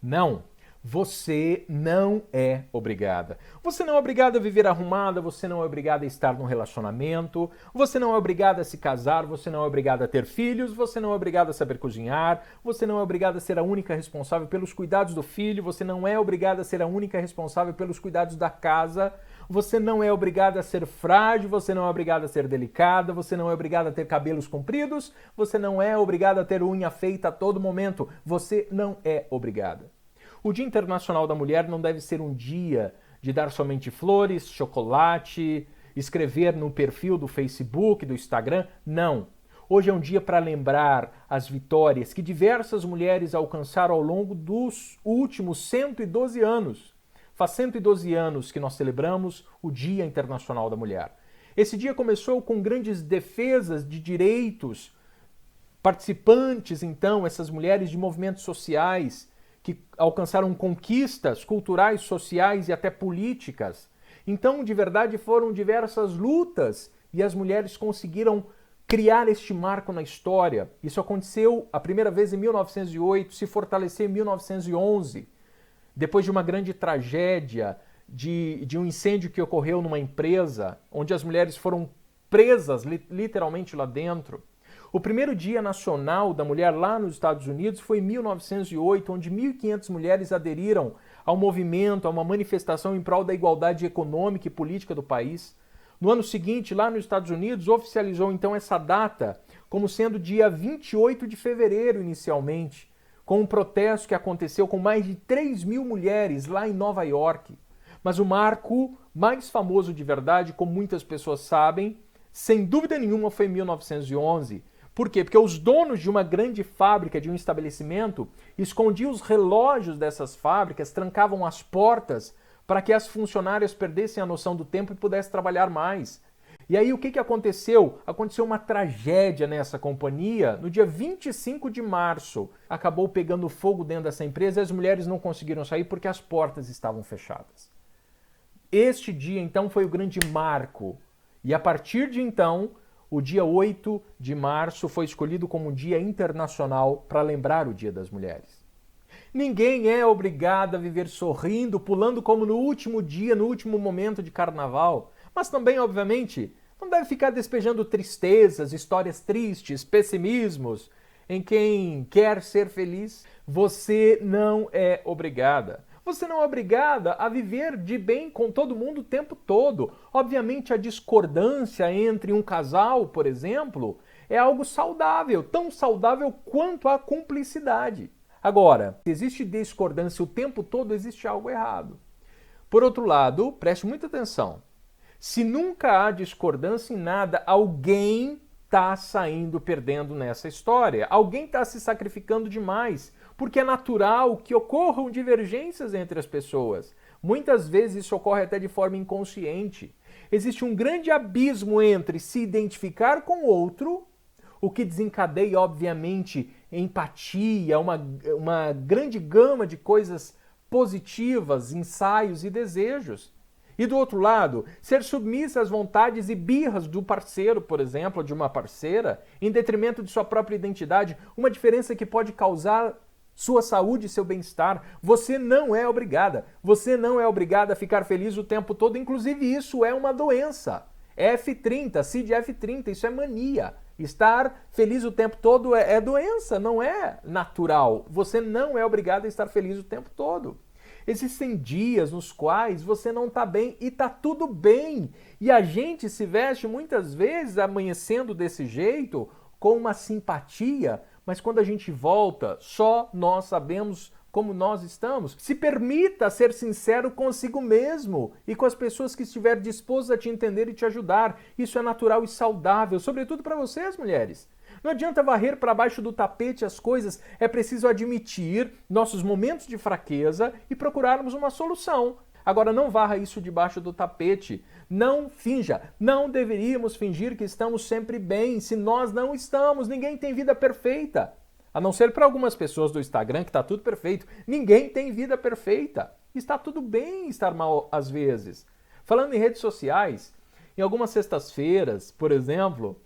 Não. Você não é obrigada. Você não é obrigada a viver arrumada, você não é obrigada a estar num relacionamento, você não é obrigada a se casar, você não é obrigada a ter filhos, você não é obrigada a saber cozinhar, você não é obrigada a ser a única responsável pelos cuidados do filho, você não é obrigada a ser a única responsável pelos cuidados da casa, você não é obrigada a ser frágil, você não é obrigada a ser delicada, você não é obrigada a ter cabelos compridos, você não é obrigada a ter unha feita a todo momento, você não é obrigada. O Dia Internacional da Mulher não deve ser um dia de dar somente flores, chocolate, escrever no perfil do Facebook, do Instagram. Não. Hoje é um dia para lembrar as vitórias que diversas mulheres alcançaram ao longo dos últimos 112 anos. Faz 112 anos que nós celebramos o Dia Internacional da Mulher. Esse dia começou com grandes defesas de direitos, participantes, então, essas mulheres de movimentos sociais, que alcançaram conquistas culturais, sociais e até políticas. Então, de verdade, foram diversas lutas e as mulheres conseguiram criar este marco na história. Isso aconteceu a primeira vez em 1908, se fortaleceu em 1911, depois de uma grande tragédia, de um incêndio que ocorreu numa empresa, onde as mulheres foram presas literalmente lá dentro. O primeiro Dia Nacional da Mulher lá nos Estados Unidos foi em 1908, onde 1.500 mulheres aderiram ao movimento, a uma manifestação em prol da igualdade econômica e política do país. No ano seguinte, lá nos Estados Unidos, oficializou então essa data como sendo dia 28 de fevereiro inicialmente, com um protesto que aconteceu com mais de 3.000 mulheres lá em Nova York. Mas o marco mais famoso de verdade, como muitas pessoas sabem, sem dúvida nenhuma foi em 1911. Por quê? Porque os donos de uma grande fábrica, de um estabelecimento, escondiam os relógios dessas fábricas, trancavam as portas para que as funcionárias perdessem a noção do tempo e pudessem trabalhar mais. E aí o que aconteceu? Aconteceu uma tragédia nessa companhia. No dia 25 de março, acabou pegando fogo dentro dessa empresa e as mulheres não conseguiram sair porque as portas estavam fechadas. Este dia, então, foi o grande marco. E a partir de então, o dia 8 de março foi escolhido como um dia internacional para lembrar o Dia das Mulheres. Ninguém é obrigado a viver sorrindo, pulando como no último dia, no último momento de carnaval. Mas também, obviamente, não deve ficar despejando tristezas, histórias tristes, pessimismos em quem quer ser feliz. Você não é obrigada. Você não é obrigada a viver de bem com todo mundo o tempo todo. Obviamente, a discordância entre um casal, por exemplo, é algo saudável, tão saudável quanto a cumplicidade. Agora, se existe discordância o tempo todo, existe algo errado. Por outro lado, preste muita atenção. Se nunca há discordância em nada, alguém está saindo perdendo nessa história. Alguém está se sacrificando demais, porque é natural que ocorram divergências entre as pessoas. Muitas vezes isso ocorre até de forma inconsciente. Existe um grande abismo entre se identificar com o outro, o que desencadeia, obviamente, empatia, uma grande gama de coisas positivas, ensaios e desejos. E do outro lado, ser submissa às vontades e birras do parceiro, por exemplo, ou de uma parceira, em detrimento de sua própria identidade, uma diferença que pode causar sua saúde e seu bem-estar. Você não é obrigada. Você não é obrigada a ficar feliz o tempo todo. Inclusive, isso é uma doença. F30, CID F30, isso é mania. Estar feliz o tempo todo é doença, não é natural. Você não é obrigada a estar feliz o tempo todo. Existem dias nos quais você não está bem e está tudo bem. E a gente se veste muitas vezes amanhecendo desse jeito, com uma simpatia, mas quando a gente volta, só nós sabemos como nós estamos. Se permita ser sincero consigo mesmo e com as pessoas que estiver dispostas a te entender e te ajudar. Isso é natural e saudável, sobretudo para vocês, mulheres. Não adianta varrer para baixo do tapete as coisas, é preciso admitir nossos momentos de fraqueza e procurarmos uma solução. Agora, não varra isso debaixo do tapete. Não finja. Não deveríamos fingir que estamos sempre bem, se nós não estamos. Ninguém tem vida perfeita. A não ser para algumas pessoas do Instagram que está tudo perfeito. Ninguém tem vida perfeita. Está tudo bem estar mal às vezes. Falando em redes sociais, em algumas sextas-feiras, por exemplo,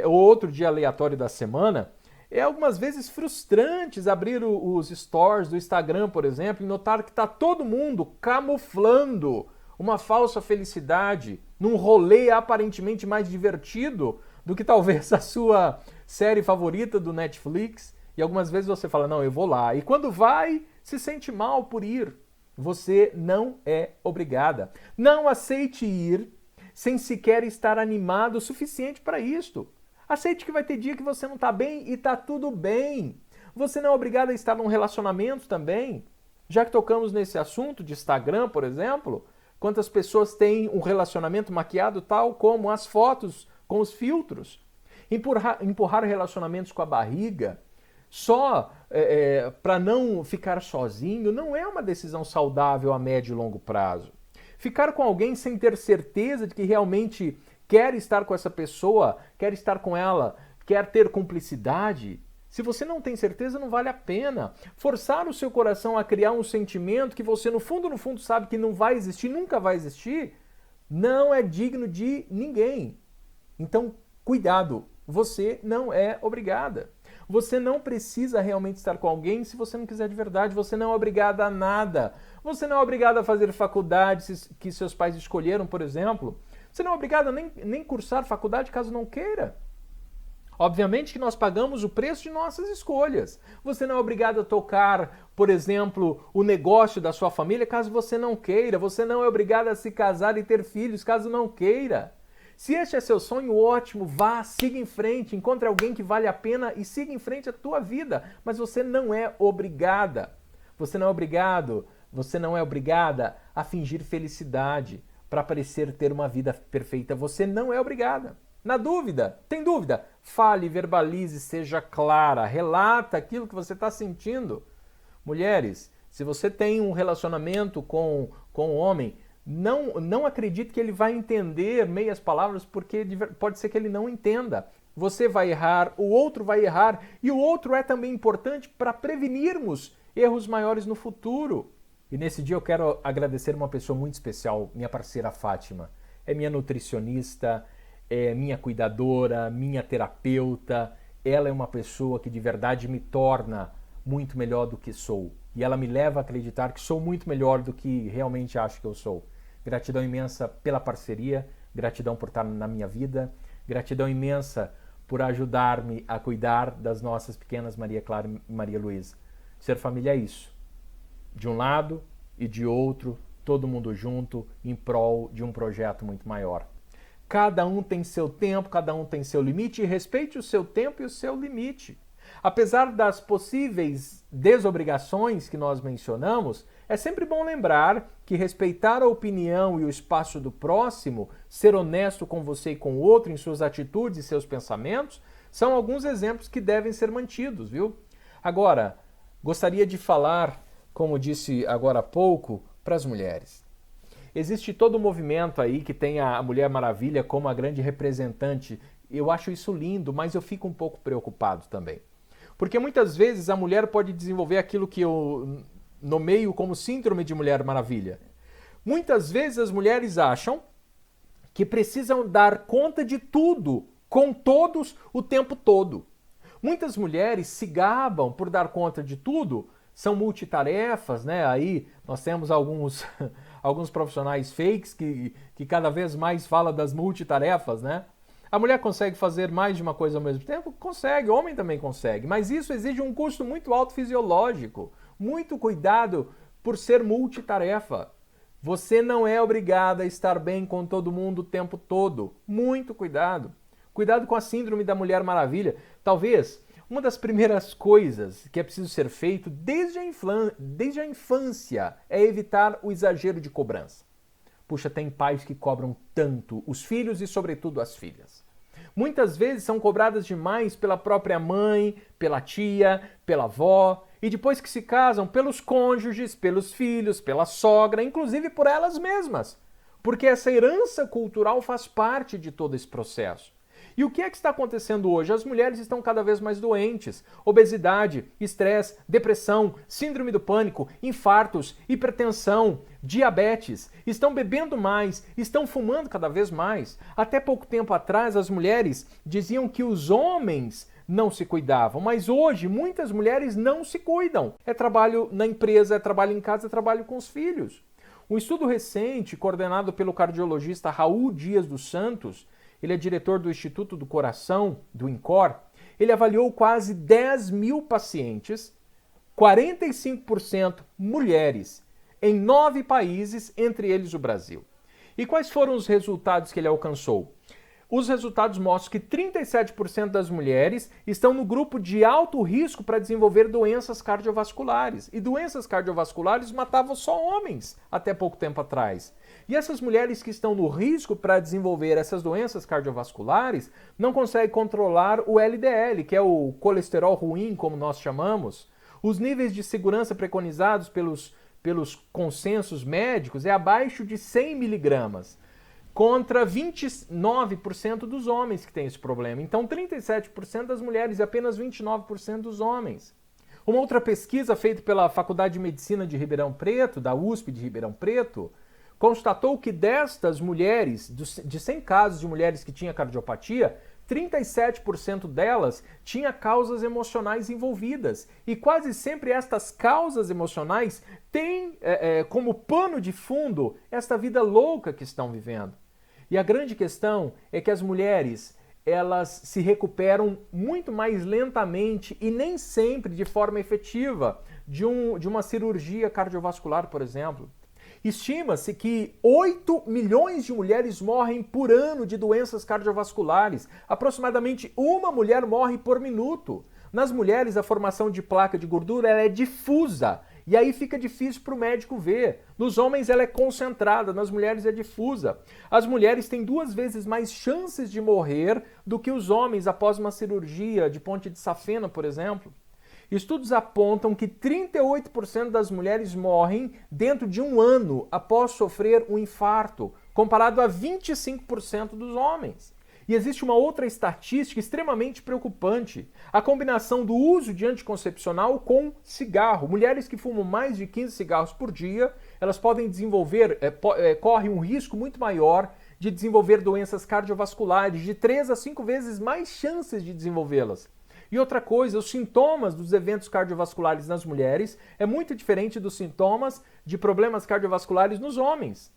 ou outro dia aleatório da semana, É algumas vezes frustrantes abrir os stories do Instagram, por exemplo, e notar que está todo mundo camuflando uma falsa felicidade num rolê aparentemente mais divertido do que talvez a sua série favorita do Netflix. E algumas vezes você fala, não, eu vou lá. E quando vai, se sente mal por ir. Você não é obrigada. Não aceite ir sem sequer estar animado o suficiente para isto. Aceite que vai ter dia que você não está bem e está tudo bem. Você não é obrigado a estar num relacionamento também. Já que tocamos nesse assunto de Instagram, por exemplo, quantas pessoas têm um relacionamento maquiado tal como as fotos com os filtros? Empurrar relacionamentos com a barriga só para não ficar sozinho não é uma decisão saudável a médio e longo prazo. Ficar com alguém sem ter certeza de que realmente quer estar com essa pessoa, quer estar com ela, quer ter cumplicidade, se você não tem certeza, não vale a pena. Forçar o seu coração a criar um sentimento que você no fundo sabe que não vai existir, nunca vai existir, não é digno de ninguém. Então, cuidado, você não é obrigada. Você não precisa realmente estar com alguém se você não quiser de verdade. Você não é obrigada a nada. Você não é obrigada a fazer faculdades que seus pais escolheram, por exemplo. Você não é obrigada nem cursar faculdade caso não queira. Obviamente que nós pagamos o preço de nossas escolhas. Você não é obrigado a tocar, por exemplo, o negócio da sua família caso você não queira. Você não é obrigado a se casar e ter filhos caso não queira. Se este é seu sonho, ótimo, vá, siga em frente, encontre alguém que vale a pena e siga em frente a tua vida. Mas você não é obrigada. Você não é obrigada a fingir felicidade para parecer ter uma vida perfeita. Você não é obrigada. Na dúvida, tem dúvida? Fale, verbalize, seja clara, relata aquilo que você está sentindo. Mulheres, se você tem um relacionamento com um homem, não acredite que ele vai entender meias palavras, porque pode ser que ele não entenda. Você vai errar, o outro vai errar, e o outro é também importante para prevenirmos erros maiores no futuro. E nesse dia eu quero agradecer uma pessoa muito especial, minha parceira Fátima. É minha nutricionista, é minha cuidadora, minha terapeuta. Ela é uma pessoa que de verdade me torna muito melhor do que sou. E ela me leva a acreditar que sou muito melhor do que realmente acho que eu sou. Gratidão imensa pela parceria, gratidão por estar na minha vida, gratidão imensa por ajudar-me a cuidar das nossas pequenas Maria Clara e Maria Luísa. Ser família é isso. De um lado e de outro, todo mundo junto, em prol de um projeto muito maior. Cada um tem seu tempo, cada um tem seu limite, e respeite o seu tempo e o seu limite. Apesar das possíveis desobrigações que nós mencionamos, é sempre bom lembrar que respeitar a opinião e o espaço do próximo, ser honesto com você e com o outro em suas atitudes e seus pensamentos, são alguns exemplos que devem ser mantidos, viu? Agora, gostaria de falar, como disse agora há pouco, para as mulheres. Existe todo um movimento aí que tem a Mulher Maravilha como a grande representante. Eu acho isso lindo, mas eu fico um pouco preocupado também. Porque muitas vezes a mulher pode desenvolver aquilo que eu nomeio como síndrome de Mulher Maravilha. Muitas vezes as mulheres acham que precisam dar conta de tudo, com todos, o tempo todo. Muitas mulheres se gabam por dar conta de tudo, são multitarefas, né? Aí nós temos alguns profissionais fakes que cada vez mais falam das multitarefas, né? A mulher consegue fazer mais de uma coisa ao mesmo tempo? Consegue, o homem também consegue, mas isso exige um custo muito alto fisiológico, muito cuidado por ser multitarefa. Você não é obrigada a estar bem com todo mundo o tempo todo, muito cuidado. Cuidado com a síndrome da Mulher Maravilha. Talvez uma das primeiras coisas que é preciso ser feito desde a infância é evitar o exagero de cobrança. Puxa, tem pais que cobram tanto os filhos e, sobretudo, as filhas. Muitas vezes são cobradas demais pela própria mãe, pela tia, pela avó, e depois que se casam, pelos cônjuges, pelos filhos, pela sogra, inclusive por elas mesmas. Porque essa herança cultural faz parte de todo esse processo. E o que é que está acontecendo hoje? As mulheres estão cada vez mais doentes. Obesidade, estresse, depressão, síndrome do pânico, infartos, hipertensão, diabetes. Estão bebendo mais, estão fumando cada vez mais. Até pouco tempo atrás, as mulheres diziam que os homens não se cuidavam, mas hoje muitas mulheres não se cuidam. É trabalho na empresa, é trabalho em casa, é trabalho com os filhos. Um estudo recente, coordenado pelo cardiologista Raul Dias dos Santos, ele é diretor do Instituto do Coração, do INCOR, ele avaliou quase 10 mil pacientes, 45% mulheres, em 9 países, entre eles o Brasil. E quais foram os resultados que ele alcançou? Os resultados mostram que 37% das mulheres estão no grupo de alto risco para desenvolver doenças cardiovasculares. E doenças cardiovasculares matavam só homens até pouco tempo atrás. E essas mulheres que estão no risco para desenvolver essas doenças cardiovasculares não conseguem controlar o LDL, que é o colesterol ruim, como nós chamamos. Os níveis de segurança preconizados pelos consensos médicos é abaixo de 100 miligramas. Contra 29% dos homens que têm esse problema. Então, 37% das mulheres e apenas 29% dos homens. Uma outra pesquisa feita pela Faculdade de Medicina de Ribeirão Preto, da USP de Ribeirão Preto, constatou que destas mulheres, de 100 casos de mulheres que tinham cardiopatia, 37% delas tinha causas emocionais envolvidas. E quase sempre estas causas emocionais têm como pano de fundo esta vida louca que estão vivendo. E a grande questão é que as mulheres, elas se recuperam muito mais lentamente e nem sempre de forma efetiva de uma cirurgia cardiovascular, por exemplo. Estima-se que 8 milhões de mulheres morrem por ano de doenças cardiovasculares. Aproximadamente uma mulher morre por minuto. Nas mulheres, a formação de placa de gordura ela é difusa. E aí fica difícil para o médico ver. Nos homens ela é concentrada, nas mulheres é difusa. As mulheres têm 2 vezes mais chances de morrer do que os homens após uma cirurgia de ponte de safena, por exemplo. Estudos apontam que 38% das mulheres morrem dentro de um ano após sofrer um infarto, comparado a 25% dos homens. E existe uma outra estatística extremamente preocupante: a combinação do uso de anticoncepcional com cigarro. Mulheres que fumam mais de 15 cigarros por dia, elas podem desenvolver, correm um risco muito maior de desenvolver doenças cardiovasculares, de 3 a 5 vezes mais chances de desenvolvê-las. E outra coisa, os sintomas dos eventos cardiovasculares nas mulheres é muito diferente dos sintomas de problemas cardiovasculares nos homens.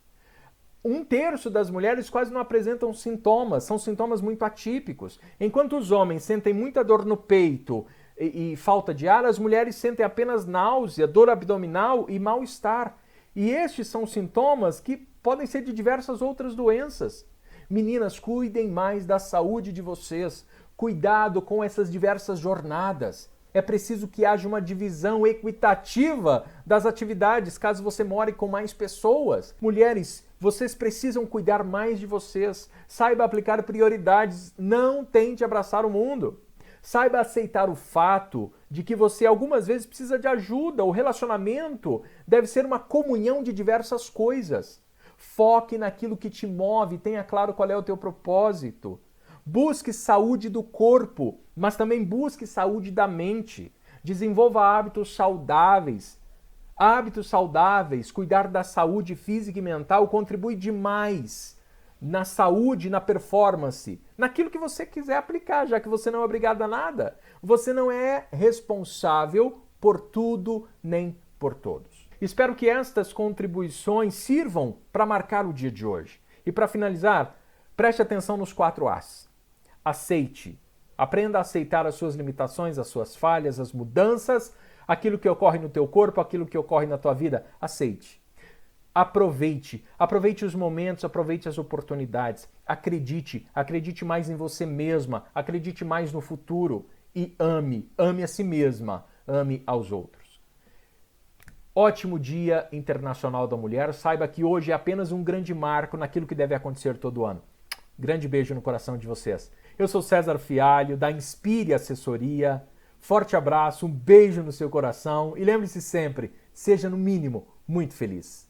1/3 das mulheres quase não apresentam sintomas, são sintomas muito atípicos. Enquanto os homens sentem muita dor no peito e falta de ar, as mulheres sentem apenas náusea, dor abdominal e mal-estar. E estes são sintomas que podem ser de diversas outras doenças. Meninas, cuidem mais da saúde de vocês. Cuidado com essas diversas jornadas. É preciso que haja uma divisão equitativa das atividades, caso você more com mais pessoas. Mulheres, vocês precisam cuidar mais de vocês. Saiba aplicar prioridades. Não tente abraçar o mundo. Saiba aceitar o fato de que você algumas vezes precisa de ajuda. O relacionamento deve ser uma comunhão de diversas coisas. Foque naquilo que te move. Tenha claro qual é o teu propósito. Busque saúde do corpo, mas também busque saúde da mente. Desenvolva hábitos saudáveis. Hábitos saudáveis, cuidar da saúde física e mental contribui demais na saúde, na performance, naquilo que você quiser aplicar, já que você não é obrigado a nada. Você não é responsável por tudo nem por todos. Espero que estas contribuições sirvam para marcar o dia de hoje. E para finalizar, preste atenção nos 4 As. Aceite. Aprenda a aceitar as suas limitações, as suas falhas, as mudanças, aquilo que ocorre no teu corpo, aquilo que ocorre na tua vida. Aceite. Aproveite. Aproveite os momentos, aproveite as oportunidades. Acredite. Acredite mais em você mesma. Acredite mais no futuro. E ame. Ame a si mesma. Ame aos outros. Ótimo Dia Internacional da Mulher. Saiba que hoje é apenas um grande marco naquilo que deve acontecer todo ano. Grande beijo no coração de vocês. Eu sou César Fialho, da Inspire Assessoria. Forte abraço, um beijo no seu coração e lembre-se sempre, seja no mínimo muito feliz.